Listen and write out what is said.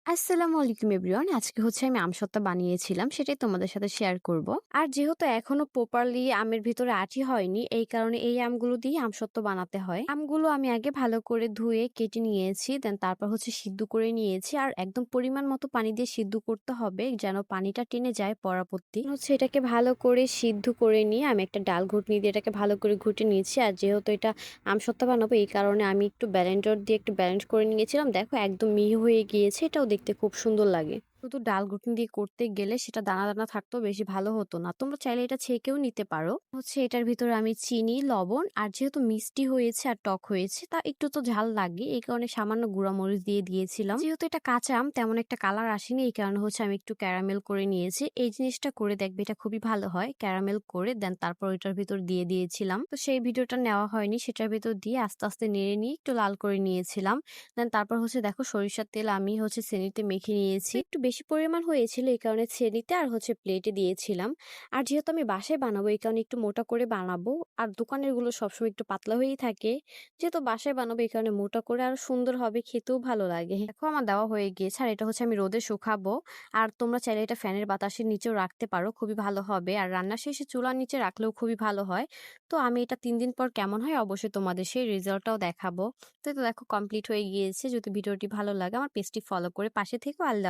আসসালামু আলাইকুম এভরিওয়ান। আজকে হচ্ছে আমি আমসত্ত্বা বানিয়েছিলাম। সেটাই তোমাদের সাথে শেয়ার করব। আর যেহেতু এখনো প্রপারলি আমের ভিতরে আঁটি হয়নি, এই কারণে এই আমগুলো দিয়ে আমসত্ত্ব বানাতে হয়। আমগুলো আমি আগে ভালো করে ধুয়ে কেটে নিয়েছি। দেন তারপর হচ্ছে সিদ্ধ করে নিয়েছি। আর একদম পরিমাণ মতো পানি দিয়ে সিদ্ধ করতে হবে যেন পানিটা টেনে যায় পরাপত্তি। হচ্ছে এটাকে ভালো করে সিদ্ধ করে নিয়ে আমি একটা ডাল ঘুটনি দিয়ে এটাকে ভালো করে ঘুটে নিয়েছি। আর যেহেতু এটা আমসত্ত্বা বানাবো এই কারণে আমি একটু ব্লেন্ডার দিয়ে একটু ব্লেন্ড করে নিয়েছিলাম। দেখো একদম মিহি হয়ে গিয়েছে। এটাও দেখতে খুব সুন্দর লাগে। শুধু ডাল ঘুটনি দিয়ে করতে গেলে সেটা দানা দানা থাকতো, বেশি ভালো হতো না। তোমরা চাইলে এটা ছেঁকেও নিতে পারো। হচ্ছে এটার ভিতরে আমি চিনি, লবণ আর যেহেতু মিষ্টি হয়েছে আর টক হয়েছে তা একটু তো ঝাল লাগে, এই কারণে সামান্য গুঁড়া মরিচ দিয়ে দিয়েছিলাম। যেহেতু এটা কাঁচা আম তেমন একটা কালার আসেনি, এই কারণে হচ্ছে আমি একটু ক্যারামেল করে নিয়েছি। এই জিনিসটা করে দেখবে, এটা খুবই ভালো হয়। ক্যারামেল করে দেন তারপর ওইটার ভিতর দিয়ে দিয়েছিলাম। তো সেই ভিডিওটা নেওয়া হয়নি, সেটার ভিতর দিয়ে আস্তে আস্তে নেড়ে নিয়ে একটু লাল করে নিয়েছিলাম। দেন তারপর হচ্ছে দেখো সরিষার তেল আমি হচ্ছে ছেনিতে মেখে নিয়েছি। একটু বেশি পরিমাণ হয়েছিল এই কারণে ছেনিতে আর হচ্ছে প্লেটে দিয়েছিলাম। আর যেহেতু আমি বাসায় বানাবো এই কারণে একটু মোটা করে বানাবো। আর দোকানের গুলো সবসময় একটু পাতলা হয়েই থাকে। যেহেতু বাসায় বানাবো এই কারণে মোটা করে আর সুন্দর হবে, খেতেও ভালো লাগে। দেখো আমার দেওয়া হয়ে গিয়েছে আর এটা হচ্ছে আমি রোদে শুকাবো। আর তোমরা চাইলে এটা ফ্যানের বাতাসের নিচেও রাখতে পারো, খুবই ভালো হবে। আর রান্নার শেষে চুলার নিচে রাখলেও খুবই ভালো হয়। তো আমি এটা 3 দিন পর কেমন হয় অবশ্যই তোমাদের সেই রেজাল্টটাও দেখাবো। তো এই তো দেখো কমপ্লিট হয়ে গিয়েছে। যদি ভিডিওটি ভালো লাগে আমার পেজটি ফলো করে পাশে থেকো। আল্লাহ।